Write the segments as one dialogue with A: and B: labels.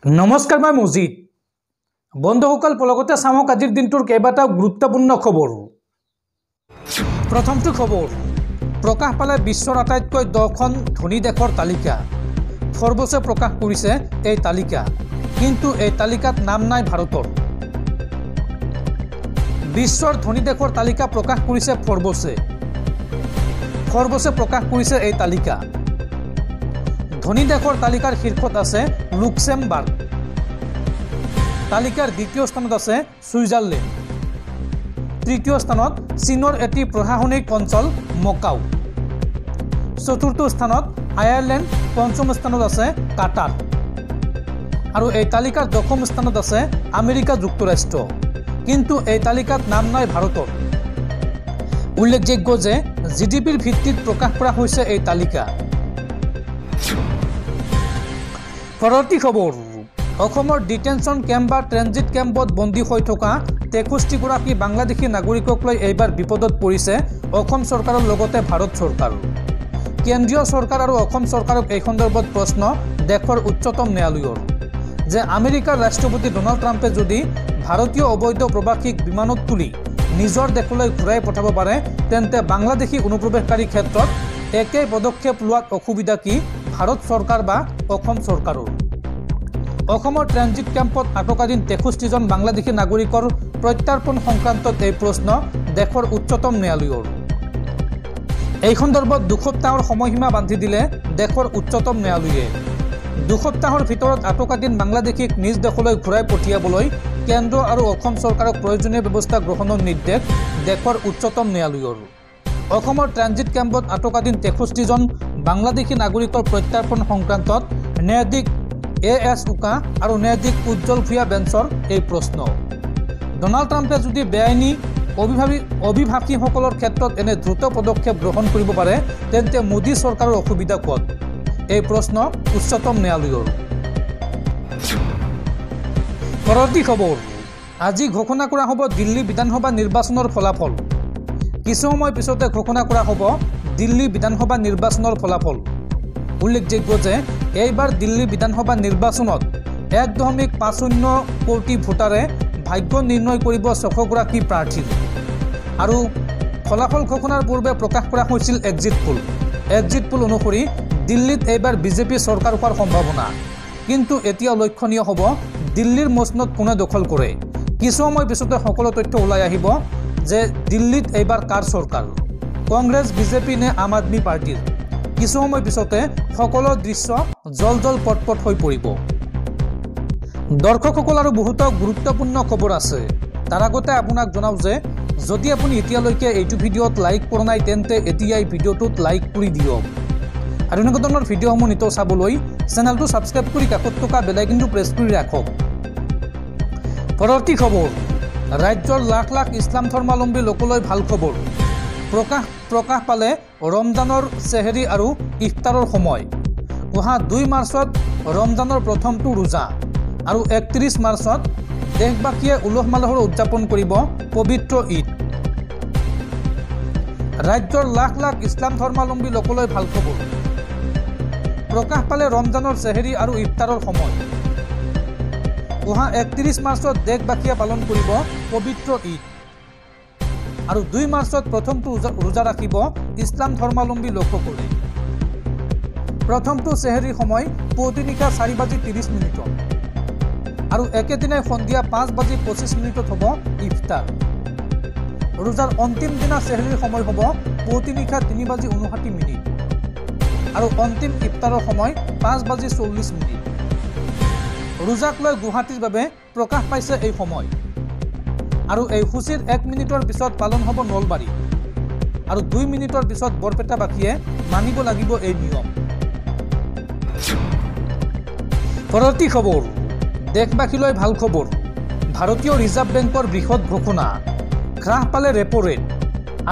A: नमस्कार मैं मजिद बंधुसकल पलकते चाওক আজিৰ দিনটোৰ কেইবাটাও গুৰুত্বপূৰ্ণ খবৰ। প্ৰথমটো খবৰ প্ৰকাশ পালে বিশ্বৰ আটাইতকৈ 10খন ধনী দেশৰ তালিকা। ফৰ্বছে প্ৰকাশ কৰিছে এই তালিকা, কিন্তু এই তালিকাত নাম নাই ভাৰতৰ। বিশ্বৰ ধনী দেশৰ তালিকা প্ৰকাশ কৰিছে ফৰ্বছে প্ৰকাশ কৰিছে এই তালিকা। ধনী দেশৰ তালিকাৰ শীৰ্ষত আছে লুক্সেমবাৰ্গ। তালিকাৰ দ্বিতীয় স্থানত আছে ছুইজাৰলেণ্ড। তৃতীয় স্থানত চীনৰ এটি প্ৰশাসনিক অঞ্চল মকাও। চতুৰ্থ স্থানত আয়াৰলেণ্ড। পঞ্চম স্থানত আছে কাটাৰ। আৰু এই তালিকাৰ দশম স্থানত আছে আমেৰিকা যুক্তৰাষ্ট্ৰ, কিন্তু এই তালিকাত নাম নাই ভাৰতৰ। উল্লেখযোগ্য যে জিডিপিৰ ভিত্তিত প্ৰকাশ কৰা হৈছে এই তালিকা। পৰৱৰ্তী খবৰ অসমৰ ডিটেনশ্যন কেম্প বা ট্ৰেনজিট কেম্পত বন্দী হৈ থকা 63গৰাকী বাংলাদেশী নাগৰিকক লৈ এইবাৰ বিপদত পৰিছে অসম চৰকাৰৰ লগতে ভাৰত চৰকাৰ। কেন্দ্ৰীয় চৰকাৰ আৰু অসম চৰকাৰক এই সন্দৰ্ভত প্ৰশ্ন দেশৰ উচ্চতম ন্যায়ালয়ৰ যে আমেৰিকাৰ ৰাষ্ট্ৰপতি ডনাল্ড ট্ৰাম্পে যদি ভাৰতীয় অবৈধ প্ৰৱাসীক বিমানত তুলি নিজৰ দেশলৈ ঘূৰাই পঠাব পাৰে, তেন্তে বাংলাদেশী অনুপ্ৰৱেশকাৰীৰ ক্ষেত্ৰত একেই পদক্ষেপ লোৱাত অসুবিধা কি ভাৰত চৰকাৰ বা অসম চৰকাৰৰ? অসমৰ ট্ৰেনজিট কেম্পত আটকাধীন 63জন বাংলাদেশী নাগৰিকৰ প্ৰত্যাৰ্পণ সংক্ৰান্তত এই প্ৰশ্ন দেশৰ উচ্চতম ন্যায়ালয়ৰ। এই সন্দৰ্ভত 2 সপ্তাহৰ সময়সীমা বান্ধি দিলে দেশৰ উচ্চতম ন্যায়ালয়ে। 2 সপ্তাহৰ ভিতৰত আটকাধীন বাংলাদেশীক নিজ দেশলৈ ঘূৰাই পঠিয়াবলৈ কেন্দ্ৰ আৰু অসম চৰকাৰক প্ৰয়োজনীয় ব্যৱস্থা গ্ৰহণৰ নিৰ্দেশ দেশৰ উচ্চতম ন্যায়ালয়ৰ। অসমৰ ট্ৰেনজিট কেম্পত আটকাধীন 63জন বাংলাদেশী নাগৰিকৰ প্ৰত্যাৰ্পণ সংক্ৰান্তত ন্যায়াধীশ এ.এছ. উকা আৰু ন্যায়াধীশ উজ্জ্বল ভূঞা বেঞ্চৰ এই প্ৰশ্ন। ডনাল্ড ট্ৰাম্পে যদি বেআইনী অভিবাসীসকলৰ ক্ষেত্ৰত এনে দ্ৰুত পদক্ষেপ গ্ৰহণ কৰিব পাৰে, তেন্তে মোদী চৰকাৰৰ অসুবিধা ক'ত? এই প্ৰশ্ন উচ্চতম ন্যায়ালয়ৰ। পৰৱৰ্তী খবৰ আজি ঘোষণা কৰা হ'ব দিল্লী বিধানসভা নিৰ্বাচনৰ ফলাফল। কিছু সময় পিছতে ঘোষণা কৰা হ'ব দিল্লী বিধানসভা নিৰ্বাচনৰ ফলাফল। উল্লেখযোগ্য যে এইবাৰ দিল্লী বিধানসভা নিৰ্বাচনত 1.50 কোটি ভোটাৰে ভাগ্য নিৰ্ণয় কৰিব 6গৰাকী প্ৰাৰ্থীৰ। আৰু ফলাফল ঘোষণাৰ পূৰ্বে প্ৰকাশ কৰা হৈছিল এক্সিট পোল অনুসৰি দিল্লীত এইবাৰ বিজেপি চৰকাৰ হোৱাৰ সম্ভাৱনা। কিন্তু এতিয়া লক্ষণীয় হ'ব দিল্লীৰ মসনদ কোনে দখল কৰে। কিছু সময় পিছতে সকলো তথ্য ওলাই আহিব যে দিল্লীত এইবাৰ কাৰ চৰকাৰ, কংগ্ৰেছ, বিজেপি নে আম আদমি পাৰ্টিৰ। কিছু সময় পিছতে সকলো দৃশ্য জল পটপট হৈ পৰিব। দৰ্শকসকল আৰু বহুতো গুৰুত্বপূৰ্ণ খবৰ আছে। তাৰ আগতে আপোনাক জনাওঁ যে যদি আপুনি এতিয়ালৈকে এইটো ভিডিঅ'ত লাইক কৰা নাই, তেন্তে এতিয়াই ভিডিঅ'টোত লাইক কৰি দিয়ক। আৰু এনেকুৱা ধৰণৰ ভিডিঅ'সমূহ নিতৌ চাবলৈ চেনেলটো ছাবস্ক্ৰাইব কৰি কাষত থকা বেল আইকনটো প্ৰেছ কৰি ৰাখক। পৰৱৰ্তী খবৰ ৰাজ্যৰ লাখ লাখ ইছলাম ধৰ্মাৱলম্বী লোকলৈ ভাল খবৰ। প্ৰকাশ পালে ৰমজানৰ চেহেৰি আৰু ইফতাৰৰ সময়। অহা 2 মাৰ্চত ৰমজানৰ প্ৰথমটো ৰোজা আৰু 31 মাৰ্চত দেশবাসীয়ে উলহ মালহেৰে উদযাপন কৰিব পবিত্ৰ ঈদ। ৰাজ্যৰ লাখ লাখ ইছলাম ধৰ্মাৱলম্বী লোকলৈ ভাল খবৰ। প্ৰকাশ পালে ৰমজানৰ চেহেৰি আৰু ইফতাৰৰ সময়। অহা 31 মাৰ্চত দেশবাসীয়ে পালন কৰিব পবিত্ৰ ঈদ আৰু 2 মাৰ্চত প্ৰথমটো ৰোজা ৰাখিব ইছলাম ধৰ্মাৱলম্বী লোকসকলে। প্ৰথমটো চেহেৰিৰ সময় পুৱতি নিশা 4:30 আৰু একেদিনাই সন্ধিয়া 5:25 হ'ব ইফতাৰ। ৰোজাৰ অন্তিম দিনা চেহেৰিৰ সময় হ'ব পুৱতি নিশা 3:59 আৰু অন্তিম ইফতাৰৰ সময় 5:40। ৰোজাক লৈ গুৱাহাটীৰ বাবে প্ৰকাশ পাইছে এই সময়। আৰু এই সূচীৰ 1 মিনিটৰ পিছত পালন হ'ব নলবাৰী আৰু 2 মিনিটৰ পিছত বৰপেটাবাসীয়ে মানিব লাগিব এই নিয়ম। পৰৱৰ্তী খবৰ দেশবাসীলৈ ভাল খবৰ। ভাৰতীয় ৰিজাৰ্ভ বেংকৰ বৃহৎ ঘোষণা, হ্ৰাস পালে ৰেপো ৰেট।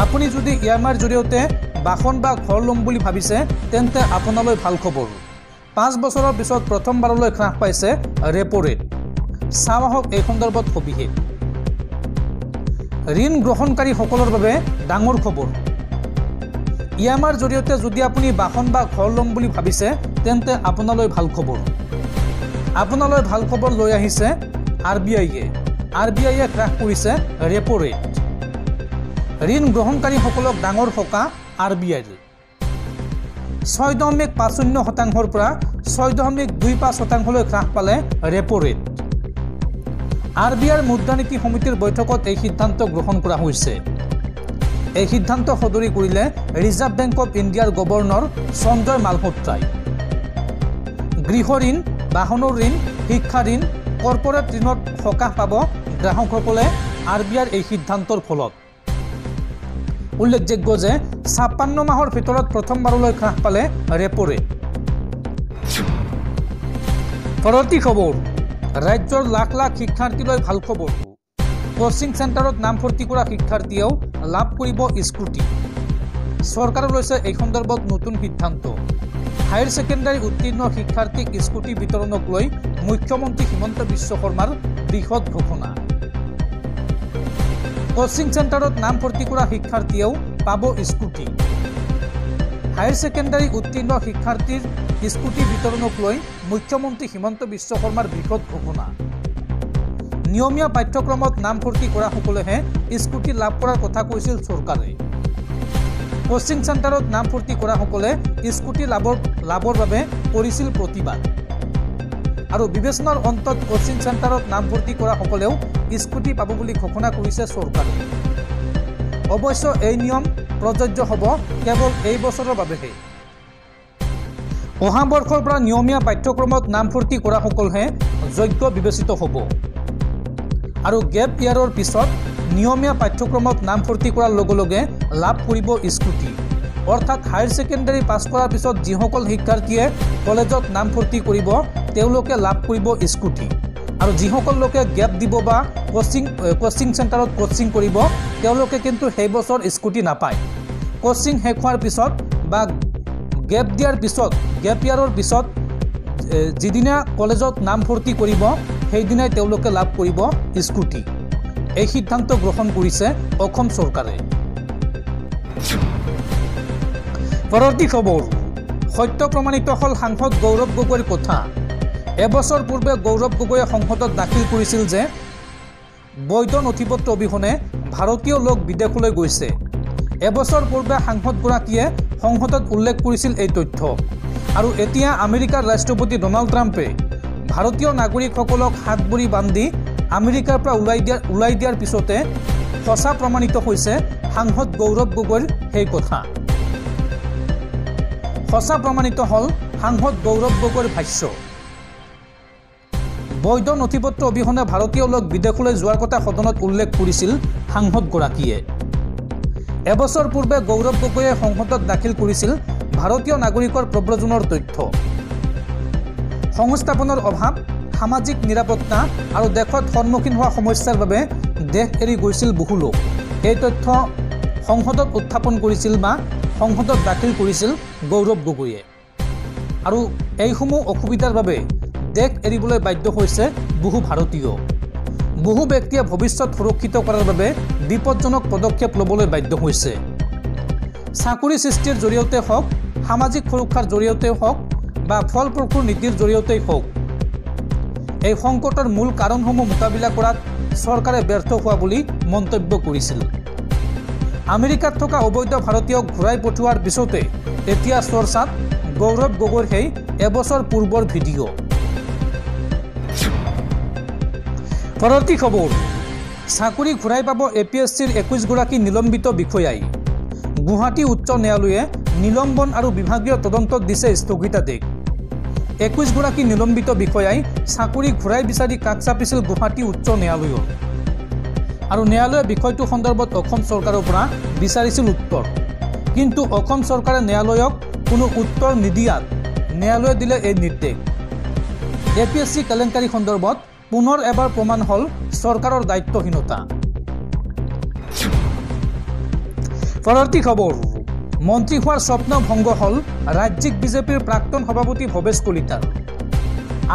A: আপুনি যদি EMIৰ জৰিয়তে বাহন বা ঘৰ ল'ম বুলি ভাবিছে, তেন্তে আপোনালৈ ভাল খবৰ। 5 বছৰৰ পিছত প্ৰথমবাৰলৈ হ্ৰাস পাইছে ৰেপো ৰেট। চাওঁ আহক এই সন্দৰ্ভত সবিশেষ। ঋণ গ্ৰহণকাৰীসকলৰ বাবে ডাঙৰ খবৰ। EMIৰ জৰিয়তে যদি আপুনি বাহন বা ঘৰ ল'ম বুলি ভাবিছে, তেন্তে আপোনালৈ ভাল খবৰ। আপোনালৈ ভাল খবৰ লৈ আহিছে RBIয়ে হ্ৰাস কৰিছে ৰেপো ৰেট। ঋণ গ্ৰহণকাৰীসকলক ডাঙৰ সকাহ RBIৰ 6.50% পৰা 6.25%লৈ হ্ৰাস পালে ৰেপো ৰেট। RBIৰ মুদ্ৰানীতি সমিতিৰ বৈঠকত এই সিদ্ধান্ত গ্ৰহণ কৰা হৈছে। এই সিদ্ধান্ত সদৰি কৰিলে ৰিজাৰ্ভ বেংক অফ ইণ্ডিয়াৰ গভৰ্ণৰ সঞ্জয় মালহোত্ৰাই। গৃহ ঋণ, বাহনৰ ঋণ, শিক্ষা ঋণ, কৰ্পৰেট ঋণত সকাহ পাব গ্ৰাহকসকলে RBIৰ এই সিদ্ধান্তৰ ফলত। উল্লেখযোগ্য যে 56 মাহৰ ভিতৰত প্ৰথমবাৰলৈ হ্ৰাস পালে ৰেপো ৰেট। পৰৱৰ্তী খবৰ, ৰাজ্যৰ লাখ লাখ শিক্ষাৰ্থীলৈ ভাল খবৰ। কোচিং চেণ্টাৰত নামভৰ্তি কৰা শিক্ষাৰ্থীয়েও লাভ কৰিব স্কুটি। চৰকাৰে লৈছে এই সন্দৰ্ভত নতুন সিদ্ধান্ত। হায়াৰ ছেকেণ্ডাৰী উত্তীৰ্ণ শিক্ষাৰ্থীক স্কুটি বিতৰণক লৈ মুখ্যমন্ত্ৰী হিমন্ত বিশ্ব শৰ্মাৰ বৃহৎ ঘোষণা। কোচিং চেণ্টাৰত নামভৰ্তি কৰা শিক্ষাৰ্থীয়েও পাব স্কুটি। হায়াৰ ছেকেণ্ডাৰী উত্তীৰ্ণ শিক্ষাৰ্থীৰ স্কুটি বিতৰণক লৈ মুখ্যমন্ত্ৰী হিমন্ত বিশ্ব শৰ্মাৰ বৃহৎ ঘোষণা। নিয়মীয়া পাঠ্যক্ৰমত নামভৰ্তি কৰাসকলেহে স্কুটি লাভ কৰাৰ কথা কৈছিল চৰকাৰে। কোচিং চেণ্টাৰত নামভৰ্তি কৰাসকলে স্কুটি লাভৰ বাবে কৰিছিল প্ৰতিবাদ। আৰু বিবেচনাৰ অন্তত কোচিং চেণ্টাৰত নামভৰ্তি কৰাসকলেও স্কুটি পাব বুলি ঘোষণা কৰিছে চৰকাৰে। অৱশ্য এই নিয়ম প্ৰযোজ্য হ'ব কেৱল এই বছৰৰ বাবেহে। অহা বৰ্ষৰ পৰা নিয়মীয়া পাঠ্যক্ৰমত নামভৰ্তি কৰাসকলহে যোগ্য বিবেচিত হ'ব। আৰু গেপ ইয়াৰৰ পিছত নিয়মীয়া পাঠ্যক্ৰমত নামভৰ্তি কৰাৰ লগে লগে লাভ কৰিব স্কুটি। অৰ্থাৎ হায়াৰ ছেকেণ্ডাৰী পাছ কৰাৰ পিছত যিসকল শিক্ষাৰ্থীয়ে কলেজত নামভৰ্তি কৰিব তেওঁলোকে লাভ কৰিব স্কুটি। আৰু যিসকল লোকে গেপ দিব বা কোচিং চেণ্টাৰত কোচিং কৰিব তেওঁলোকে কিন্তু সেই বছৰ স্কুটি নাপায়। কোচিং শেষ হোৱাৰ পিছত বা গেপ দিয়াৰ পিছত গেপ ইয়াৰৰ পিছত যিদিনা কলেজত নামভৰ্তি কৰিব সেইদিনাই তেওঁলোকে লাভ কৰিব স্কুটি। এই সিদ্ধান্ত গ্ৰহণ কৰিছে অসম চৰকাৰে। পৰৱৰ্তী খবৰ, সত্য প্ৰমাণিত হ'ল সাংসদ গৌৰৱ গগৈৰ কথা। এবছৰ পূৰ্বে গৌৰৱ গগৈয়ে সংসদত দাখিল কৰিছিল যে বৈধ নথিপত্ৰ অবিহনে ভাৰতীয় লোক বিদেশলৈ গৈছে। এবছৰ পূৰ্বে সাংসদগৰাকীয়ে সংসদত উল্লেখ কৰিছিল এই তথ্য। আৰু এতিয়া আমেৰিকাৰ ৰাষ্ট্ৰপতি ডনাল্ড ট্ৰাম্পে ভাৰতীয় নাগৰিকসকলক হাত ভৰি বান্ধি আমেৰিকাৰ পৰা ওলাই দিয়াৰ পিছতে সঁচা প্ৰমাণিত হৈছে সাংসদ গৌৰৱ গগৈৰ সেই কথা। সঁচা প্ৰমাণিত হ'ল সাংসদ গৌৰৱ গগৈৰ ভাষ্য। বৈধ নথিপত্ৰ অবিহনে ভাৰতীয় লোক বিদেশলৈ যোৱাৰ কথা সদনত উল্লেখ কৰিছিল সাংসদগৰাকীয়ে। এবছৰ পূৰ্বে গৌৰৱ গগৈয়ে সংসদত দাখিল কৰিছিল ভাৰতীয় নাগৰিকৰ প্ৰব্ৰজনৰ তথ্য। সংস্থাপনৰ অভাৱ, সামাজিক নিৰাপত্তা আৰু দেশত সন্মুখীন হোৱা সমস্যাৰ বাবে দেশ এৰি গৈছিল বহু লোক। এই তথ্য সংসদত উত্থাপন কৰিছিল বা সংসদত দাখিল কৰিছিল গৌৰৱ গগৈয়ে। আৰু এইসমূহ অসুবিধাৰ বাবে দেশ এৰিবলৈ বাধ্য হৈছে বহু ভাৰতীয়। বহু ব্যক্তিয়ে ভৱিষ্যত সুৰক্ষিত কৰাৰ বাবে বিপদজনক পদক্ষেপ ল'বলৈ বাধ্য হৈছে। চাকৰি সৃষ্টিৰ জৰিয়তে হওক, সামাজিক সুৰক্ষাৰ জৰিয়তে হওক বা ফলপ্ৰসূ নীতিৰ জৰিয়তেই হওক, এই সংকটৰ মূল কাৰণসমূহ মোকাবিলা কৰাত চৰকাৰে ব্যৰ্থ হোৱা বুলি মন্তব্য কৰিছিল। আমেৰিকাত থকা অবৈধ ভাৰতীয়ক ঘূৰাই পঠোৱাৰ পিছতে এতিয়া চৰ্চাত গৌৰৱ গগৈৰ সেই এবছৰ পূৰ্বৰ ভিডিঅ'। পৰৱৰ্তী খবৰ, চাকৰি ঘূৰাই পাব APSCৰ 21গৰাকী নিলম্বিত বিষয়াই। গুৱাহাটী উচ্চ ন্যায়ালয়ে নিলম্বন আৰু বিভাগীয় তদন্তত দিছে স্থগিতাদেশ। 21গৰাকী নিলম্বিত বিষয়াই চাকৰি ঘূৰাই বিচাৰি কাষ চাপিছিল গুৱাহাটী উচ্চ ন্যায়ালয়ত। আৰু ন্যায়ালয়ে বিষয়টো সন্দৰ্ভত অসম চৰকাৰৰ পৰা বিচাৰিছিল উত্তৰ। কিন্তু অসম চৰকাৰে ন্যায়ালয়ক কোনো উত্তৰ নিদিয়াত ন্যায়ালয়ে দিলে এই নিৰ্দেশ। APSC কেলেংকাৰী সন্দৰ্ভত পুনৰ এবাৰ প্ৰমাণ হ'ল চৰকাৰৰ দায়িত্বহীনতা। পৰৱৰ্তী খবৰ, মন্ত্ৰী হোৱাৰ স্বপ্ন ভংগ হ'ল ৰাজ্যিক বিজেপিৰ প্ৰাক্তন সভাপতি ভৱেশ কলিতাৰ।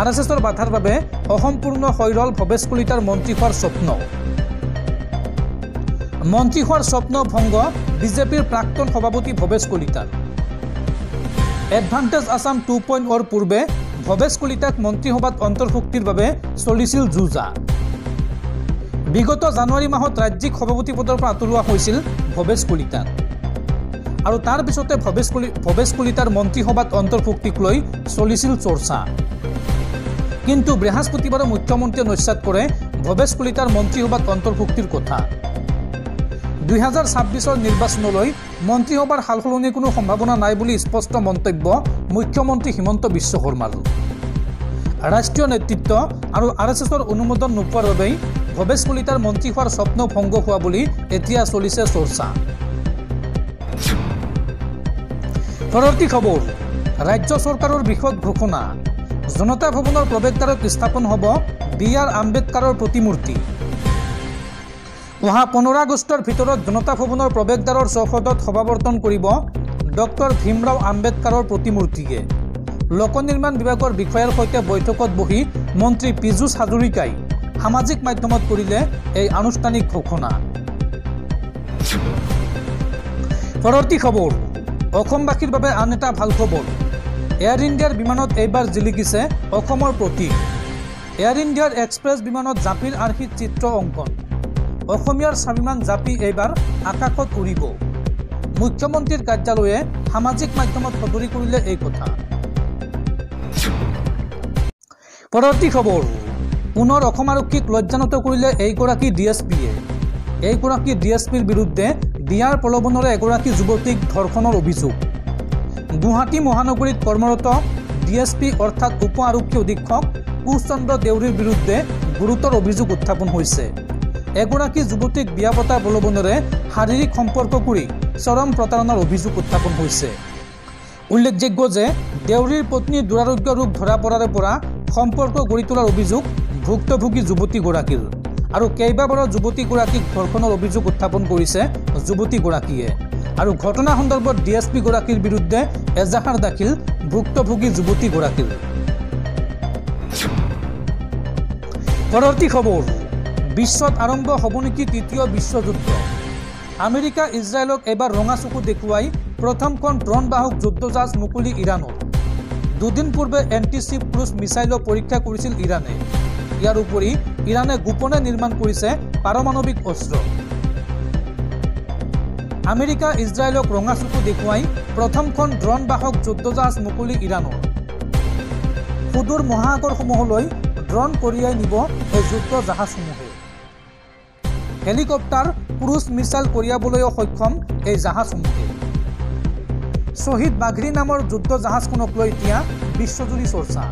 A: RSSৰ বাধাৰ বাবে অসম্পূৰ্ণ হৈ ৰ'ল ভৱেশ কলিতাৰ মন্ত্ৰী হোৱাৰ স্বপ্ন। মন্ত্ৰী হোৱাৰ স্বপ্ন ভংগ বিজেপিৰ প্ৰাক্তন সভাপতি ভৱেশ কলিতাৰ। এডভান্টেজ আছাম 2.0 পূৰ্বে ভৱেশ কলিতাক মন্ত্ৰীসভাত অন্তৰ্ভুক্তিৰ বাবে চলিছিল যুঁজা। বিগত জানুৱাৰী মাহত ৰাজ্যিক সভাপতি পদৰ পৰা আঁতৰোৱা হৈছিল ভৱেশ কলিতাক আৰু তাৰ পিছতে ভৱেশ কলিতাৰ মন্ত্ৰীসভাত অন্তৰ্ভুক্তিক লৈ চলিছিল চৰ্চা। কিন্তু বৃহস্পতিবাৰে মুখ্যমন্ত্ৰীয়ে নস্যাৎ কৰে ভৱেশ কলিতাৰ মন্ত্ৰীসভাত অন্তৰ্ভুক্তিৰ কথা। 2026 নিৰ্বাচনলৈ মন্ত্ৰীসভাৰ সালসলনিৰ কোনো সম্ভাৱনা নাই বুলি স্পষ্ট মন্তব্য মুখ্যমন্ত্ৰী হিমন্ত বিশ্ব শৰ্মাৰ। ৰাষ্ট্ৰীয় নেতৃত্ব আৰু RSSৰ অনুমোদন নোপোৱাৰ বাবেই ভৱেশ কলিতাৰ মন্ত্ৰী হোৱাৰ স্বপ্ন ভংগ হোৱা বুলি এতিয়া চলিছে চৰ্চা। পৰৱৰ্তী খবৰ, ৰাজ্য চৰকাৰৰ বৃহৎ ঘোষণা। জনতা ভৱনৰ প্ৰৱেশদ্বাৰত স্থাপন হ'ব BR আম্বেদকাৰৰ প্ৰতিমূৰ্তি। অহা 15 আগষ্টৰ ভিতৰত জনতা ভৱনৰ প্ৰৱেশদ্বাৰৰ চৌহদত সমাৱৰ্তন কৰিব ডক্টৰ ভীমৰাও আম্বেদকাৰৰ প্ৰতিমূৰ্তিয়ে। লোক নিৰ্মাণ বিভাগৰ বিষয়াৰ সৈতে বৈঠকত বহি মন্ত্ৰী পীযুষ হাজৰিকাই সামাজিক মাধ্যমত কৰিলে এই আনুষ্ঠানিক ঘোষণা। পৰৱৰ্তী খবৰ, অসমবাসীৰ বাবে আন এটা ভাল খবৰ। এয়াৰ ইণ্ডিয়াৰ বিমানত এইবাৰ জিলিকিছে অসমৰ প্ৰতীক। এয়াৰ ইণ্ডিয়াৰ এক্সপ্ৰেছ বিমানত জাপিৰ আৰ্হিত চিত্ৰ অংকন। অসমীয়াৰ স্বাভিমান জাপি এইবাৰ আকাশত উৰিব। মুখ্যমন্ত্ৰীৰ কাৰ্যালয়ে সামাজিক মাধ্যমত সদৰি কৰিলে এই কথা। পৰৱৰ্তী খবৰ, পুনৰ অসম আৰক্ষীক লজ্জানত কৰিলে এইগৰাকী DSPয়ে। এইগৰাকী DSPৰ বিৰুদ্ধে বিয়াৰ প্ৰলোভনেৰে এগৰাকী যুৱতীক ধৰ্ষণৰ অভিযোগ। গুৱাহাটী মহানগৰীত কৰ্মৰত DSP অৰ্থাৎ উপ আৰক্ষী অধীক্ষক কুশ চন্দ্ৰ দেউৰীৰ বিৰুদ্ধে গুৰুতৰ অভিযোগ উত্থাপন হৈছে। এগৰাকী যুৱতীক বিয়া পতাৰ প্ৰলোভনেৰে শাৰীৰিক সম্পৰ্ক কৰি চৰম প্ৰতাৰণাৰ অভিযোগ উত্থাপন হৈছে। উল্লেখযোগ্য যে দেউৰীৰ পত্নীৰ দুৰাৰোগ্য ৰোগ ধৰা পৰাৰে পৰা সম্পৰ্ক গঢ়ি তোলাৰ অভিযোগ ভুক্তভোগী যুৱতীগৰাকীৰ আৰু কেইবাবাৰো যুৱতীগৰাকীক ধৰ্ষণৰ অভিযোগ উত্থাপন কৰিছে যুৱতীগৰাকীয়ে আৰু ঘটনা সন্দৰ্ভত DSPগৰাকীৰ বিৰুদ্ধে এজাহাৰ দাখিল ভুক্তভোগী যুৱতীগৰাকীৰ। পৰৱৰ্তী খবৰ, বিশ্বত আৰম্ভ হ'ব নেকি তৃতীয় বিশ্বযুদ্ধ। আমেৰিকা ইজৰাইলক এবাৰ ৰঙা চকু দেখুৱাই প্ৰথমখন ড্ৰোন বাহক যুদ্ধজাহাজ মুকলি ইৰাণৰ। দুদিন পূৰ্বে এণ্টি-শ্বিপ ক্ৰুজ মিছাইলৰ পৰীক্ষা কৰিছিল ইৰাণে। ইয়াৰ উপৰি ইৰাণে গোপনে নিৰ্মাণ কৰিছে পাৰমাণৱিক অস্ত্ৰ। আমেৰিকা ইজৰাইলক ৰঙা চকু দেখুৱাই প্ৰথমখন ড্ৰোন বাহক যুদ্ধজাহাজ মুকলি ইৰাণৰ। সুদূৰ মহাসাগৰসমূহলৈ ড্ৰোন কঢ়িয়াই নিব এই যুদ্ধ জাহাজসমূহে। হেলিকপ্টাৰ ক্ৰুজ মিছাইল কঢ়িয়াবলৈও সক্ষম এই জাহাজসমূহে। শ্বহীদ বাঘৰী নামৰ যুদ্ধ জাহাজখনক লৈ এতিয়া বিশ্বজুৰি চৰ্চা।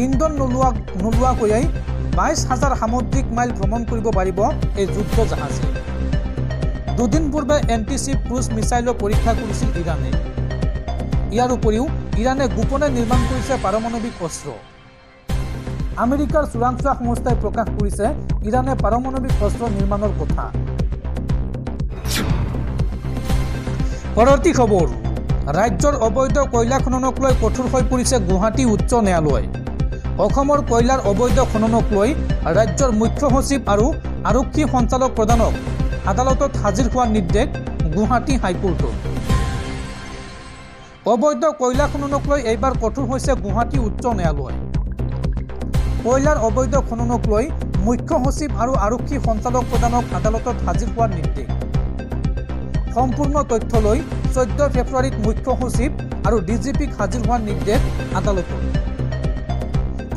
A: ইন্ধন নোলোৱাকৈয়ে 22,000 সামুদ্ৰিক মাইল ভ্ৰমণ কৰিব পাৰিব এই যুদ্ধ জাহাজে। দুদিন পূৰ্বে এণ্টি-শ্বিপ ক্ৰুজ মিছাইলৰ পৰীক্ষা কৰিছিল ইৰাণে। ইয়াৰ উপৰিও ইৰাণে গোপনে নিৰ্মাণ কৰিছে পাৰমাণৱিক অস্ত্ৰ। আমেৰিকাৰ চোৰাংচোৱা সংস্থাই প্ৰকাশ কৰিছে ইৰাণে পাৰমাণৱিক অস্ত্ৰ নিৰ্মাণৰ কথা। পৰৱৰ্তী খবৰ, ৰাজ্যৰ অবৈধ কয়লা খননক লৈ কঠোৰ হৈ পৰিছে গুৱাহাটী উচ্চ ন্যায়ালয়। অসমৰ কয়লাৰ অবৈধ খননক লৈ ৰাজ্যৰ মুখ্য সচিব আৰু আৰক্ষী সঞ্চালক প্ৰধানক আদালতত হাজিৰ হোৱাৰ নিৰ্দেশ গুৱাহাটী হাইকোৰ্টৰ। অবৈধ কয়লা খননক লৈ এইবাৰ কঠোৰ হৈছে গুৱাহাটী উচ্চ ন্যায়ালয়। কয়লাৰ অবৈধ খননক লৈ মুখ্য সচিব আৰু আৰক্ষী সঞ্চালক প্ৰধানক আদালতত হাজিৰ হোৱাৰ নিৰ্দেশ। সম্পূৰ্ণ তথ্য লৈ 14 ফেব্ৰুৱাৰীত মুখ্য সচিব আৰু DGPক হাজিৰ হোৱাৰ নিৰ্দেশ আদালতৰ।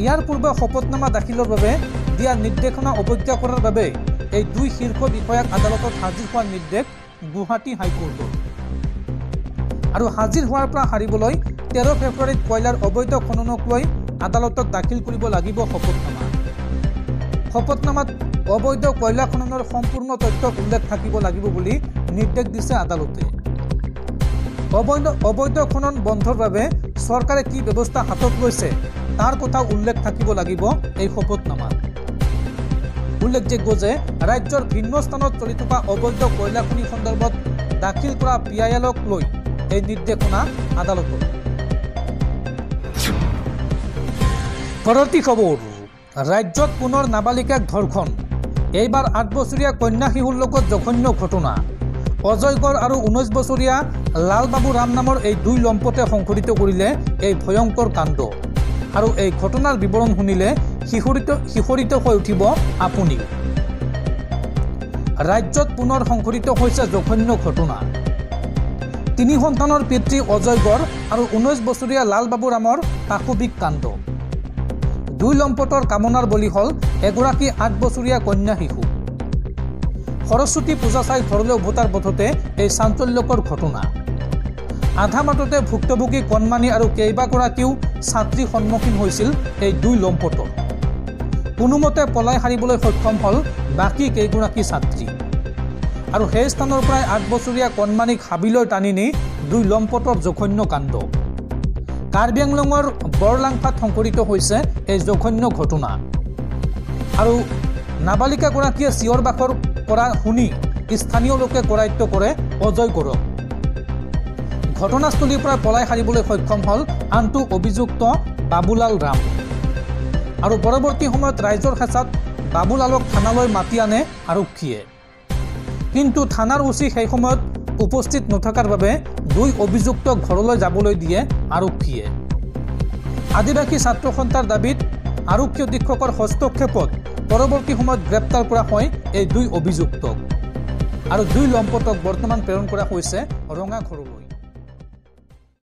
A: ইয়াৰ পূৰ্বে শপতনামা দাখিলৰ বাবে দিয়া নিৰ্দেশনা অৱজ্ঞা কৰাৰ বাবে এই দুই শীৰ্ষ বিষয়াক আদালতত হাজিৰ হোৱাৰ নিৰ্দেশ গুৱাহাটী হাইকোৰ্টৰ। আৰু হাজিৰ হোৱাৰ পৰা সাৰিবলৈ 13 ফেব্ৰুৱাৰীত কয়লাৰ অবৈধ খননক লৈ আদালতত দাখিল কৰিব লাগিব শপতনামা। শপতনামাত অবৈধ কয়লা খননৰ সম্পূৰ্ণ তথ্য উল্লেখ থাকিব লাগিব বুলি নিৰ্দেশ দিছে আদালতে। অবৈধ খনন বন্ধৰ বাবে চৰকাৰে কি ব্যৱস্থা হাতত লৈছে তাৰ কথা উল্লেখ থাকিব লাগিব এই শপতনামাত। উল্লেখযোগ্য যে ৰাজ্যৰ ভিন্ন স্থানত চলি থকা অবৈধ কয়লা খনি সন্দৰ্ভত দাখিল কৰা PILক লৈ এই নিৰ্দেশনা আদালতৰ। পৰৱৰ্তী খবৰ, ৰাজ্যত পুনৰ নাবালিকাক ধৰ্ষণ। এইবাৰ 8 বছৰীয়া কন্যা শিশুৰ লগত জঘন্য ঘটনা। অজয়গড় আৰু 19 বছৰীয়া লালবাবু ৰাম নামৰ এই দুই লম্পটে সংঘটিত কৰিলে এই ভয়ংকৰ কাণ্ড আৰু এই ঘটনাৰ বিৱৰণ শুনিলে শিহৰিত হৈ উঠিব আপুনি। ৰাজ্যত পুনৰ সংঘটিত হৈছে জঘন্য ঘটনা। 3 সন্তানৰ পিতৃ অজয়গড় আৰু 19 বছৰীয়া লালবাবু ৰামৰ পাশবিক কাণ্ড। দুই লম্পটৰ কামনাৰ বলি হ'ল এগৰাকী 8 বছৰীয়া কন্যা শিশু। সৰস্বতী পূজা চাই ঘৰলৈ উভতাৰ পথতে এই চাঞ্চল্যকৰ ঘটনা। আধা মাততে ভুক্তভোগী কণমানি আৰু কেইবাগৰাকীও ছাত্ৰী সন্মুখীন হৈছিল এই দুই লম্পটৰ। কোনোমতে পলাই সাৰিবলৈ সক্ষম হ'ল বাকী কেইগৰাকী ছাত্ৰী আৰু সেই স্থানৰ পৰাই 8 বছৰীয়া কণমানিক হাবিলৈ টানি নি দুই লম্পটৰ জঘন্য কাণ্ড। কাৰ্বি আংলঙৰ বৰলাংফাত সংঘটিত হৈছে এই জঘন্য ঘটনা আৰু নাবালিকাগৰাকীয়ে চিঞৰ বাখৰ কৰা শুনি স্থানীয় লোকে কৰায়ত্ব কৰে অজয়গড়ক। ঘটনাস্থলীৰ পৰা পলাই সাৰিবলৈ সক্ষম হ'ল আনটো অভিযুক্ত বাবুলাল ৰাম আৰু পৰৱৰ্তী সময়ত ৰাইজৰ হেঁচাত বাবুলালক থানালৈ মাতি আনে আৰক্ষীয়ে। কিন্তু থানাৰ ওচি সেই সময়ত উপস্থিত নথকাৰ বাবে দুই অভিযুক্তক ঘৰলৈ যাবলৈ দিয়ে আৰক্ষীয়ে। আদিবাসী ছাত্ৰ সন্থাৰ দাবীত আৰক্ষী অধীক্ষকৰ হস্তক্ষেপত পৰৱৰ্তী সময়ত গ্ৰেপ্তাৰ কৰা হয় এই দুই অভিযুক্তক আৰু দুই লম্পটক বৰ্তমান প্ৰেৰণ কৰা হৈছে ৰঙাঘৰলৈ।